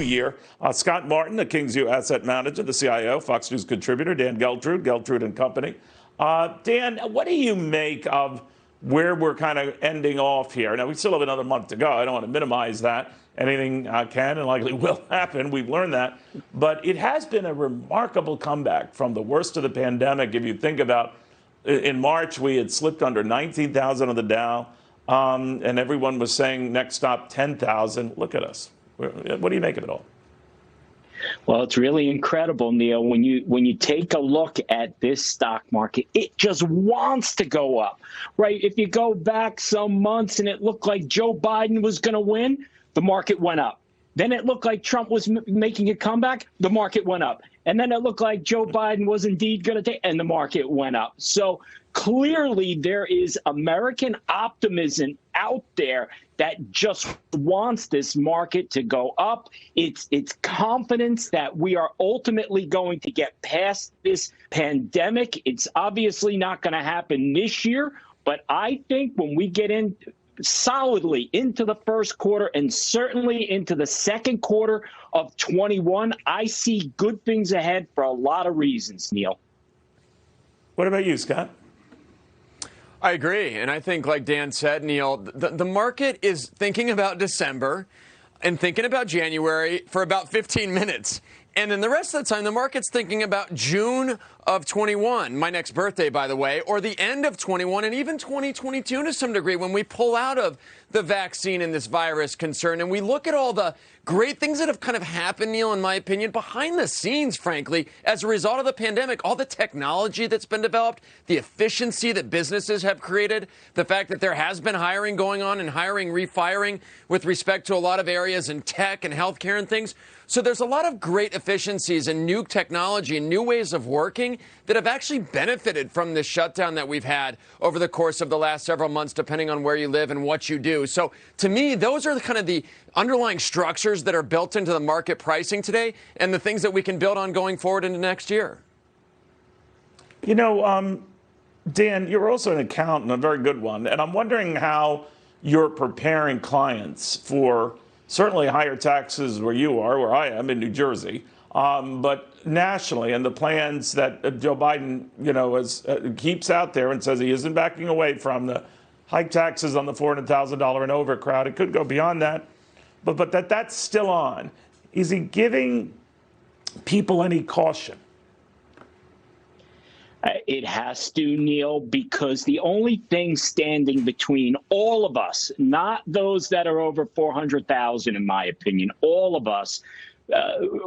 year. Scott Martin, the Kingsview asset manager, the CIO, Fox News contributor, Dan Geltrude, Geltrude and Company. Dan, what do you make of where we're kind of ending off here? Now, we still have another month to go. I don't want to minimize that. Anything can and likely will happen. We've learned that. But it has been a remarkable comeback from the worst of the pandemic. If you think about in March, we had slipped under 19,000 on the Dow, and everyone was saying next stop 10,000. Look at us. What do you make of it all? Well, it's really incredible, Neil. When you take a look at this stock market, it just wants to go up, right? If you go back some months and it looked like Joe Biden was going to win, the market went up. Then it looked like Trump was making a comeback, the market went up. And then it looked like Joe Biden was indeed going to take, and the market went up. So clearly there is American optimism out there that just wants this market to go up. It's confidence that we are ultimately going to get past this pandemic. It's obviously not going to happen this year, but I think when we get in solidly into the first quarter and certainly into the second quarter of 21, I see good things ahead for a lot of reasons, Neil. What about you, Scott? I agree. And I think, like Dan said, Neil, the market is thinking about December and thinking about January for about 15 minutes. And then the rest of the time, the market's thinking about June of 21, my next birthday, by the way, or the end of 21 and even 2022 to some degree when we pull out of the vaccine and this virus concern. And we look at all the great things that have kind of happened, Neil, in my opinion, behind the scenes, frankly, as a result of the pandemic, all the technology that's been developed, the efficiency that businesses have created, the fact that there has been hiring going on and hiring, refiring with respect to a lot of areas in tech and healthcare and things. So there's a lot of great efficiencies and new technology and new ways of working that have actually benefited from this shutdown that we've had over the course of the last several months, depending on where you live and what you do. So to me, those are kind of the underlying structures that are built into the market pricing today and the things that we can build on going forward into next year. You know, Dan, you're also an accountant, a very good one. And I'm wondering how you're preparing clients for certainly higher taxes where you are, where I am in New Jersey, but nationally, and the plans that Joe Biden, keeps out there and says he isn't backing away from the high taxes on the $400,000 and over crowd. It could go beyond that, but that's still on. Is he giving people any caution? It has to, Neil, because the only thing standing between all of us, not those that are over 400,000, in my opinion, all of us,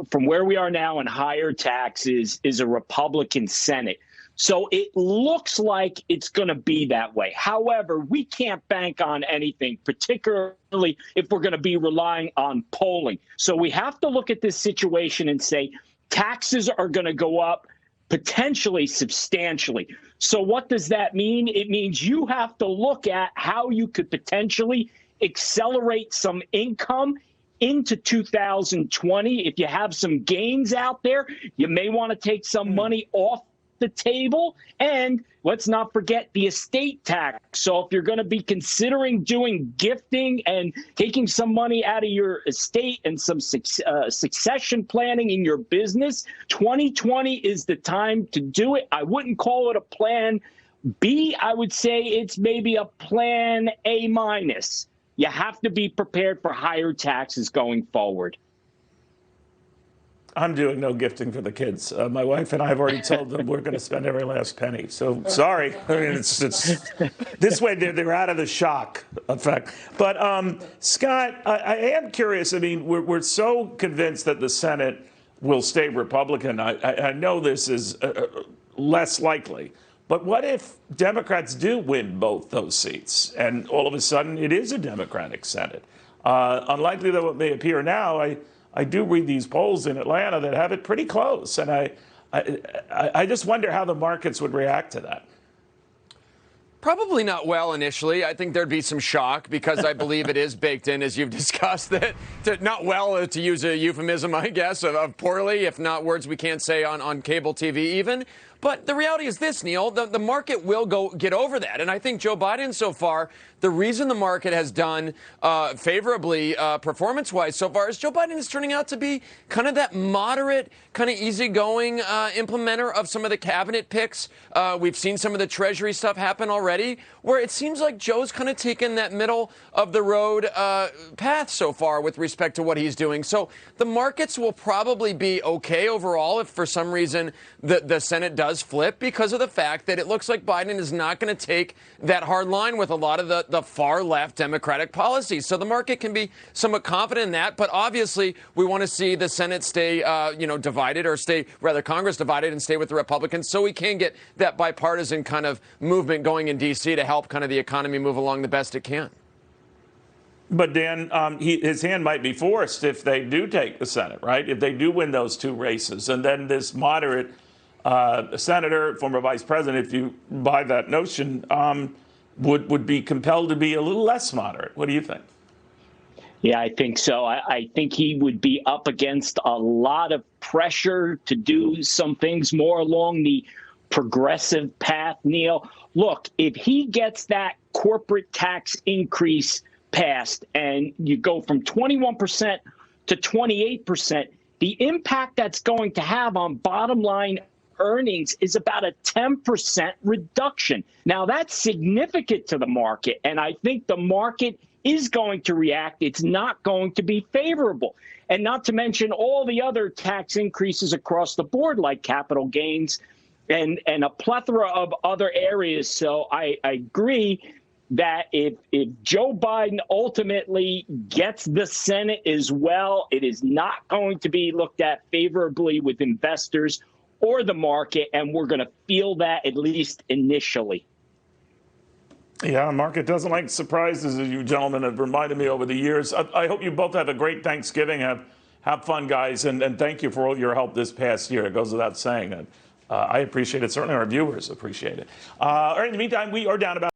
from where we are now in higher taxes, is a Republican Senate. So it looks like it's going to be that way. However, we can't bank on anything, particularly if we're going to be relying on polling. So we have to look at this situation and say taxes are going to go up potentially substantially. So what does that mean? It means you have to look at how you could potentially accelerate some income into 2020. If you have some gains out there, you may want to take some money off the table. And let's not forget the estate tax. So if you're going to be considering doing gifting and taking some money out of your estate and some succession planning in your business, 2020 is the time to do it. I wouldn't call it a plan B. I would say it's maybe a plan A minus. You have to be prepared for higher taxes going forward. I'm doing no gifting for the kids. My wife and I have already told them we're going to spend every last penny. So sorry. I mean, it's this way they're out of the shock effect. But Scott, I am curious. I mean, we're so convinced that the Senate will stay Republican. I know this is less likely. But what if Democrats do win both those seats and all of a sudden it is a Democratic Senate? Unlikely though it may appear now, I do read these polls in Atlanta that have it pretty close, and I just wonder how the markets would react to that. Probably not well initially. I think there'd be some shock because I believe it is baked in, as you've discussed, that not well, to use a euphemism, I guess, of poorly, if not words we can't say on cable TV even. But the reality is this, Neil, the market will get over that. And I think Joe Biden so far, the reason the market has done favorably performance-wise so far is Joe Biden is turning out to be kind of that moderate, kind of easygoing implementer of some of the cabinet picks. We've seen some of the Treasury stuff happen already, where it seems like Joe's kind of taken that middle of the road path so far with respect to what he's doing. So the markets will probably be okay overall if for some reason the Senate does flip, because of the fact that it looks like Biden is not going to take that hard line with a lot of the far left Democratic policies. So the market can be somewhat confident in that. But obviously, we want to see the Senate stay, divided, or Congress divided and stay with the Republicans, so we can get that bipartisan kind of movement going in D.C. to help kind of the economy move along the best it can. But Dan, his hand might be forced if they do take the Senate, right? If they do win those two races, and then this moderate senator, former vice president, if you buy that notion, would be compelled to be a little less moderate. What do you think? Yeah, I think so. I think he would be up against a lot of pressure to do some things more along the progressive path, Neil. Look, if he gets that corporate tax increase passed and you go from 21% to 28%, the impact that's going to have on bottom line earnings is about a 10% reduction. Now, that's significant to the market, and I think the market is going to react. It's not going to be favorable. And not to mention all the other tax increases across the board, like capital gains and a plethora of other areas. So I agree that if Joe Biden ultimately gets the Senate as well, it is not going to be looked at favorably with investors or the market, and we're going to feel that at least initially. Yeah, the market doesn't like surprises, as you gentlemen have reminded me over the years. I hope you both have a great Thanksgiving. Have fun, guys, and thank you for all your help this past year. It goes without saying that. I appreciate it. Certainly our viewers appreciate it. All right, in the meantime, we are down about